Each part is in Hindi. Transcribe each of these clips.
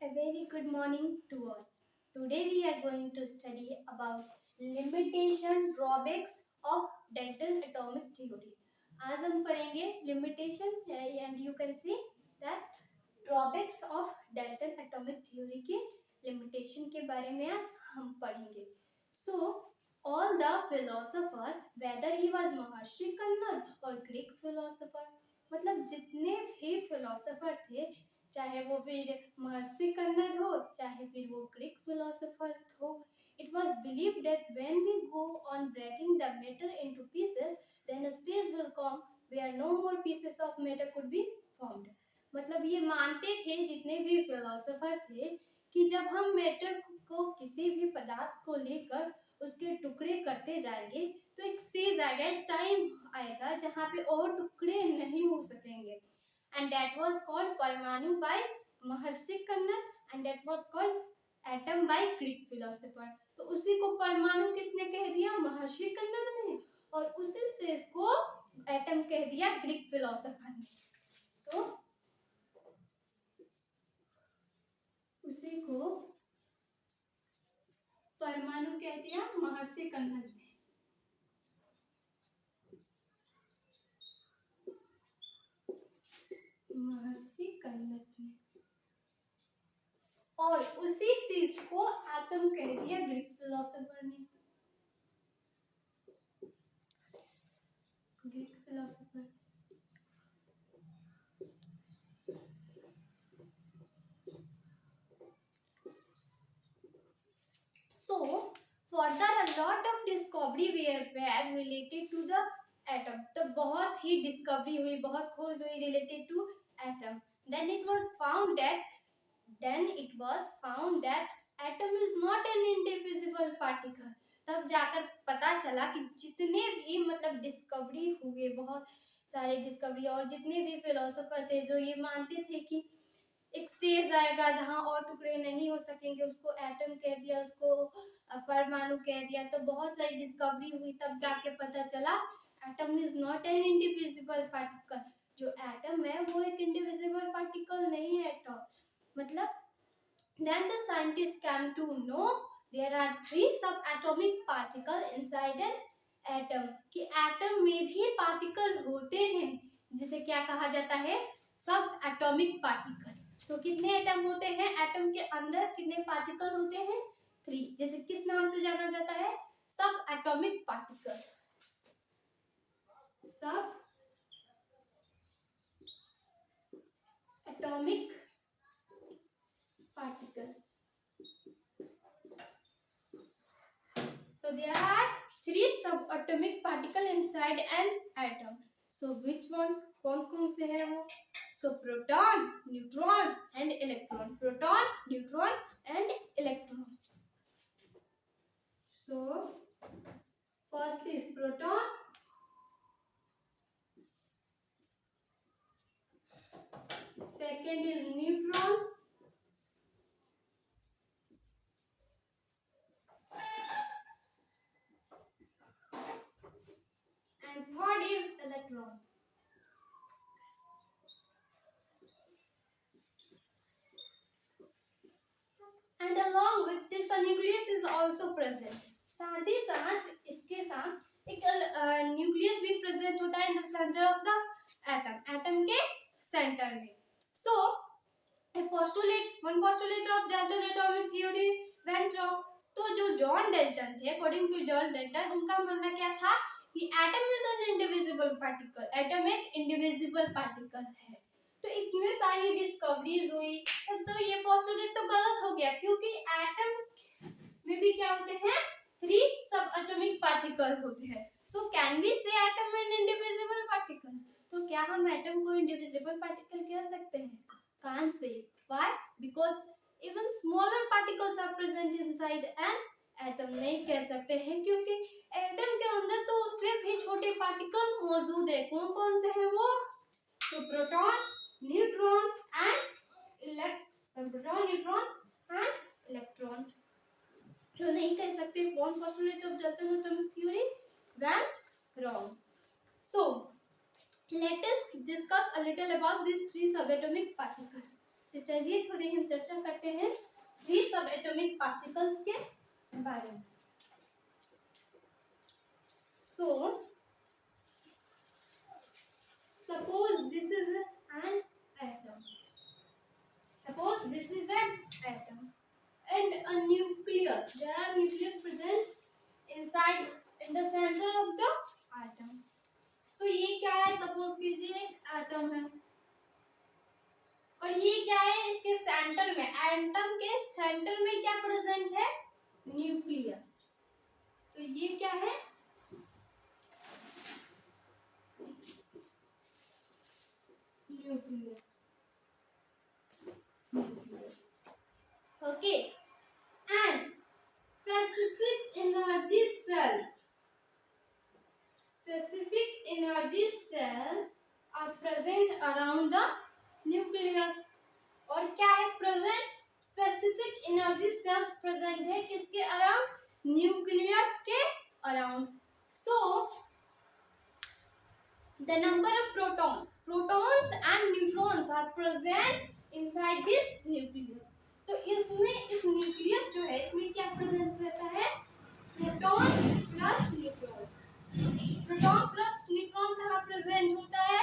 A very good morning to all. Today we are going to study about limitation drawbacks of Dalton atomic theory. आज हम पढ़ेंगे limitation and you can see that drawbacks of Dalton atomic theory के limitation के बारे में आज हम पढ़ेंगे. So all the philosopher whether he was Maharshi Kannada or Greek philosopher मतलब जितने भी philosopher थे चाहे वो फिर महर्षि कन्नद हो चाहे फिर वो ग्रीक फिलोसोफर हो, it was believed that when we go on breaking the matter into pieces then a stage will come where no more pieces of matter could be formed. मतलब ये मानते थे जितने भी फिलोसोफर थे कि जब हम मैटर को किसी भी पदार्थ को लेकर उसके टुकड़े करते जाएंगे तो एक स्टेज आएगा, एक टाइम आएगा जहाँ पे और टुकड़े नहीं हो सकेंगे. And that was called Parmanu by Maharshi Kannad and that was called atom by Greek philosopher. तो उसी को परमाणु किसने कह दिया? महर्षि कन्नद ने. और उसी स्टेज को एटम कह दिया ग्रीक फिलोसोफर ने. सो उसी को परमाणु कह दिया महर्षि कन्नद ने. महर्षि कन्नद ने और उसी चीज को एटम कह दिया ग्रीक फिलोसोफर ने. Greek philosopher so further a lot of discovery were related to the atom. तो बहुत ही डिस्कवरी हुई, बहुत खोज हुई related to atom. Then it was found that atom is not an indivisible particle. तब जाकर पता चला कि जितने भी मतलब डिस्कवरी हुए, बहुत सारे डिस्कवरी और जितने भी फिलोसोफर थे जो ये मानते थे कि एक स्टेज आएगा जहाँ और टुकड़े नहीं हो सकेंगे, उसको एटम कह दिया, उसको परमाणु कह दिया. तो बहुत सारी डिस्कवरी हुई, तब जाके पता चला atom is not an indivisible particle. जो एटम है वो एक इंडिविजिबल पार्टिकल नहीं है एटम. मतलब then the scientists came to know there are 3 subatomic particles inside an atom. कि एटम में भी पार्टिकल होते हैं जिसे क्या कहा जाता है? सब एटॉमिक पार्टिकल. तो कितने एटम होते हैं? एटम के अंदर कितने पार्टिकल होते हैं? 3. जैसे किस नाम से जाना जाता है? सब एटॉमिक पार्टिकल. सब atomic particle. So there are 3 subatomic particle inside an atom. So which one? कौन से है वो? So proton, neutron and electron. Proton, neutron and electron. So first is proton. Second is neutron. And third is electron. And along with this a nucleus is also present. साथ ही साथ इसके साथ एक न्यूक्लियस भी प्रेजेंट होता है in the center of the atom. Atom के सेंटर में. So one postulate of Dalton atomic theory went wrong. तो जो जॉन डेल्टन थे, अकॉर्डिंग टू जॉन डेल्टन, उनका मानना क्या था कि atom is an indivisible particle. Atom एक इंडिविजिबल पार्टिकल है. तो इतने सारी डिस्कवरीज हुई तो ये पोस्टुलेट तो गलत हो गया क्योंकि एटम में भी क्या होते हैं? 3 सबएटॉमिक पार्टिकल होते हैं. सो कैन वी से एटम एन इंडिविजिबल पार्टिकल? तो क्या हम एटम को इंडिविजिबल पार्टिकल कह सकते हैं? Can't say. Why? Because even smaller particles are present inside an atom. नहीं कह सकते हैं क्योंकि एटम के अंदर तो उससे भी छोटे पार्टिकल मौजूद है. कौन कौन से हैं वो? तो प्रोटॉन, न्यूट्रॉन एंड इलेक्ट्रॉन. तो नहीं कह सकते. कौन postulate of Dalton atomic theory went wrong. So let us discuss a little about these 3 subatomic particles. तो चलिए थोड़ी हम चर्चा करते हैं पार्टिकल्स के बारे में। सो suppose this is an atom. Suppose this is an atom and a nucleus. There are nucleus present inside in the center of the atom. So ये क्या है? Suppose कीजिए एक atom है और ये क्या है? इसके सेंटर में, एटम के सेंटर में क्या प्रेजेंट है? न्यूक्लियस। तो ये क्या है? Nucleus. Okay. And specific energy cells. Specific energy cells are present around the nucleus. और क्या है present? Specific energy cells present है किसके अराउंड? न्यूक्लियस के around. So the number of protons and neutrons are present inside this nucleus. तो इसमें इस न्यूक्लियस जो है इसमें क्या प्रेजेंट रहता है? Proton plus neutron. Proton plus neutron कहाँ प्रेजेंट होता है?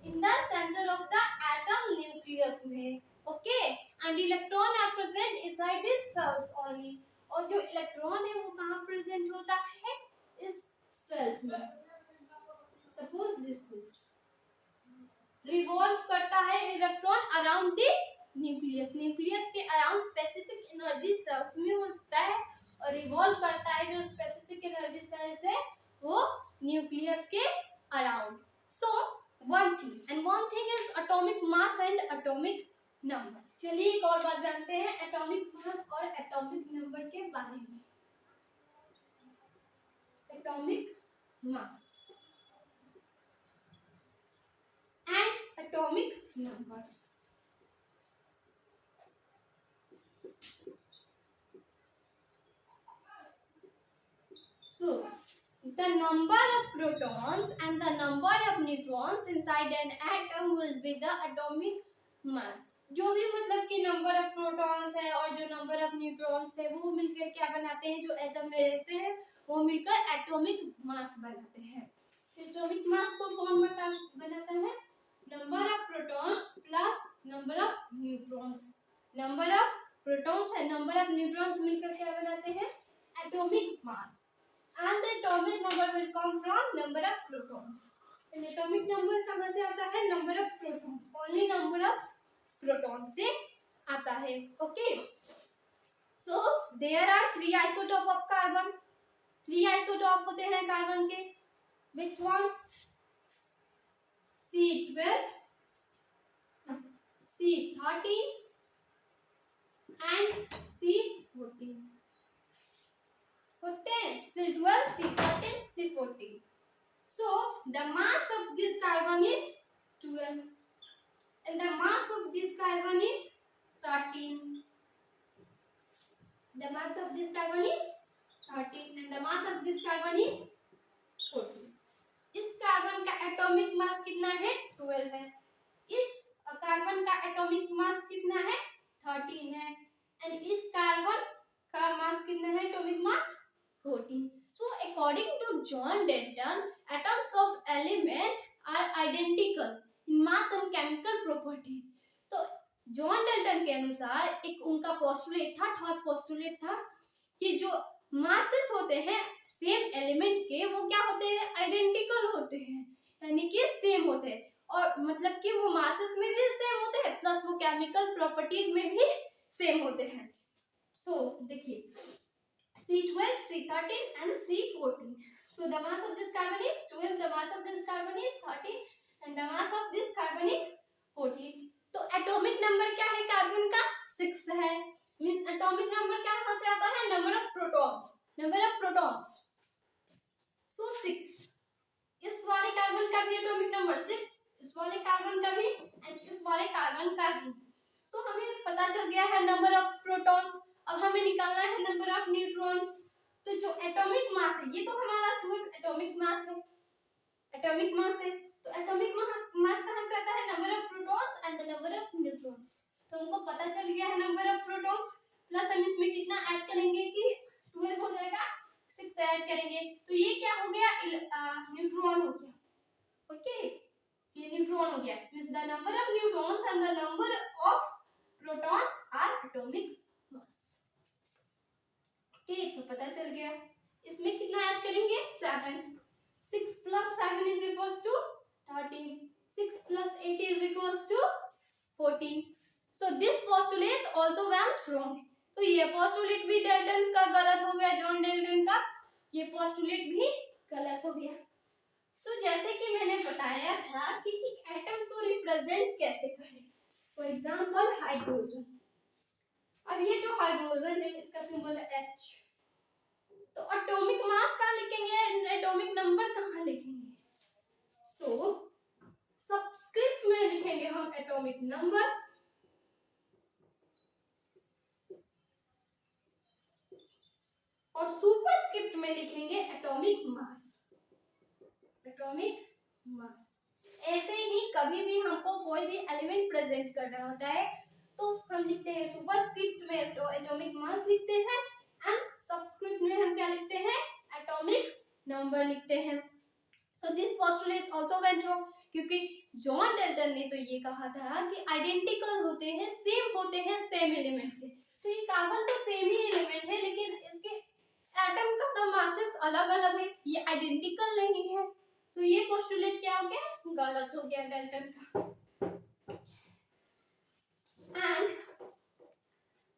In the centre of the atom nucleus में। Okay. And electron are present inside this cells only. और जो इलेक्ट्रॉन है वो कहाँ प्रेजेंट होता है? इस सेल्स में। सपोज दिस इज रिवॉल्व करता है electron around the nucleus. Nucleus के अराउंड स्पेसिफिक एनर्जी सेल्स में होता है और रिवॉल्व करता है जो स्पेसिफिक एनर्जी सेल्स है वो न्यूक्लियस के around. So one thing is atomic mass and atomic number. चलिए एक और बात जानते हैं एटॉमिक मास और एटॉमिक नंबर के बारे में। Atomic mass and atomic number. So the number of protons and the number of neutrons inside an atom will be the atomic mass. जो भी मतलब कि नंबर ऑफ प्रोटॉन्स है और जो नंबर ऑफ न्यूट्रॉन्स है वो मिलकर क्या बनाते हैं? जो एटम में रहते हैं वो मिलकर एटॉमिक मास बनाते हैं। एटॉमिक मास को कौन बनाता है? Number of proton plus number of neutrons. Number of protons and number of neutrons मिलकर क्या बनाते हैं? Atomic mass. And the atomic number will come from number of protons. And atomic number कहां से आता है? Number of protons. Only number of proton से आता है। Okay. So there are 3 isotope of carbon. 3 isotope होते हैं कार्बन के। Which one? C12, C13 and C14 होते हैं। C12, C13, C14. So the mass of this carbon is 12 and the mass of this carbon is 13. The mass of this carbon is 13 and the mass of this carbon is 14. इस कार्बन का एटॉमिक मास कितना है? 12 है। इस कार्बन का एटॉमिक मास कितना है? 13 है। एंड इस कार्बन का मास कितना है? Atomic mass 14. So according to John Dalton, atoms of element are identical in mass and chemical properties. तो जॉन डल्टन के अनुसार एक उनका पोस्टुलेट था, थर्ड पोस्टुलेट था कि जो मासेस होते हैं सेम एलिमेंट के वो क्या होते हैं? आइडेंटिकल होते हैं, यानी कि सेम होते हैं। और मतलब कि वो मासेस में भी सेम होते हैं प्लस वो केमिकल प्रॉपर्टीज में भी सेम होते हैं। सो देखिए C12, C13 and C14. So the mass of this carbon is 12, the mass of this carbon is 13 and the mass of this carbon is 14. तो एटॉमिक नंबर क्या है कार्बन का? 6 है। मींस एटॉमिक नंबर क्या कहां से आता है? Number of protons. Number of protons so 6। इस वाले कार्बन का भी एटॉमिक नंबर 6, इस वाले कार्बन का भी एंड इस वाले कार्बन का भी। सो हमें पता चल गया है नंबर ऑफ प्रोटॉन्स। अब हमें निकालना है नंबर ऑफ न्यूट्रॉन्स। तो जो एटॉमिक मास है ये तो हमारा 12 एटॉमिक मास है। एटॉमिक मास है तो एटॉमिक मास कहां से आता है? Number of protons and the number of neutrons. तो हमको पता चल गया है नंबर ऑफ प्रोटॉन्स प्लस हम इसमें कितना ऐड करेंगे कि 12 हो जाएगा, 6 ऐड करेंगे तो ये क्या हो गया, न्यूट्रॉन हो गया। ओके, ये न्यूट्रॉन हो गया। Means the number of neutrons and the number of protons are atomic mass. Okay, तो पता चल गया। इसमें कितना ऐड करेंगे, 7। 6 plus 7 is equals to 13. 6 plus 8 is equals to 14. So this postulate also went wrong. तो ये पोस्टुलेट भी डाल्टन का गलत हो गया, जॉन डाल्टन का ये पोस्टुलेट भी गलत हो गया। तो जैसे कि मैंने बताया था कि एटम को रिप्रेजेंट कैसे करें। For example hydrogen. अब ये जो हाइड्रोजन है इसका सिंबल है H। तो एटॉमिक मास कहाँ लिखेंगे, एटॉमिक नंबर कहाँ लिखेंगे? सो सबस्क्रिप्ट में लिखेंगे हम एटॉमिक नंबर, और सुपरस्क्रिप्ट में लिखेंगे एटॉमिक मास। Atomic mass. ऐसे ही कभी भी हमको कोई भी एलिमेंट प्रेजेंट करना होता है तो हम लिखते हैं सुपरस्क्रिप्ट में एटॉमिक मास लिखते हैं एंड सबस्क्रिप्ट में हम क्या लिखते हैं, एटॉमिक नंबर लिखते हैं। So this postulate also went wrong, क्योंकि जॉन डाल्टन ने तो ये कहा था कि आइडेंटिकल होते हैं, सेम होते हैं सेम एलिमेंट के। तो ये कार्बन तो सेम ही एलिमेंट है लेकिन इसके एटम का तो मासेस अलग अलग है, ये आइडेंटिकल नहीं है। तो ये पोस्टुलेट क्या हो गया, गलत हो गया डाल्टन का। एंड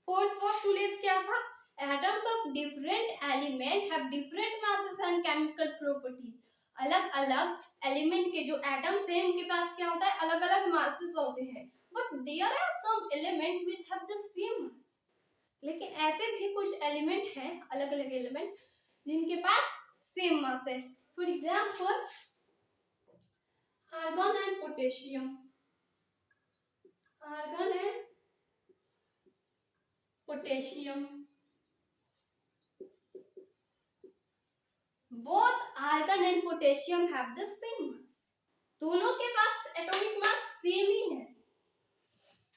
फोर्थ पोस्टुलेट क्या था, atoms of different element have different masses and chemical properties. अलग अलग एलिमेंट के जो एटम्स हैं उनके पास क्या होता है, अलग अलग मासेस होते हैं, but there are some element which have the same mass. लेकिन ऐसे भी कुछ एलिमेंट हैं, अलग अलग एलिमेंट जिनके पास सेम मास है। For example argon and potassium. Argon and potassium, both argon and potassium have the same mass. दोनों के पास एटॉमिक मास सेम ही है।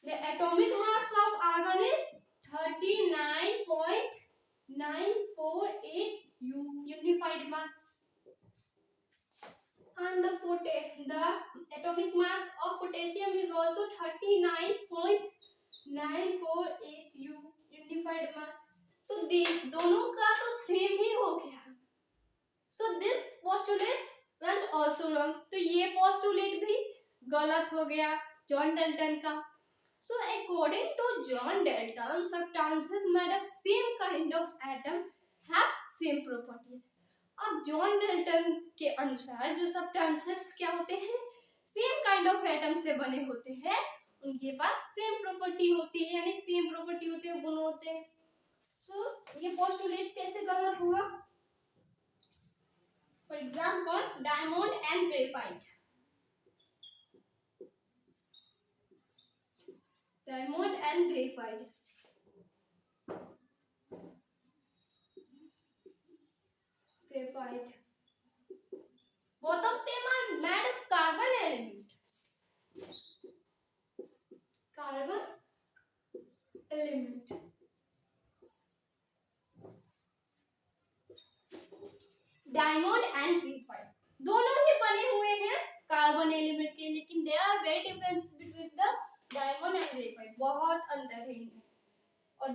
The atomic mass of argon is 39.948 unified mass, and the atomic mass of potassium is also 39.948 unified mass. तो दोनों का तो सेम ही हो गया। So this postulate went also wrong. तो ये postulate भी गलत हो गया जॉन डाल्टन का। So according to John Dalton, substances made of same kind of atom have same properties. अब जॉन डाल्टन के अनुसार जो substances क्या होते हैं, same kind of atom से बने होते हैं, उनके पास same property होती है, यानी same property होते हैं, गुण होते हैं। So ये postulate कैसे गलत हुआ? For example, diamond and graphite. Diamond and graphite. Graphite. Both of them are made of carbon element. Carbon element. Diamond and graphite दोनों ही बने हुए हैं कार्बन एलिमेंट के, लेकिन there are very difference between the diamond and graphite, बहुत अंतर है इनमें।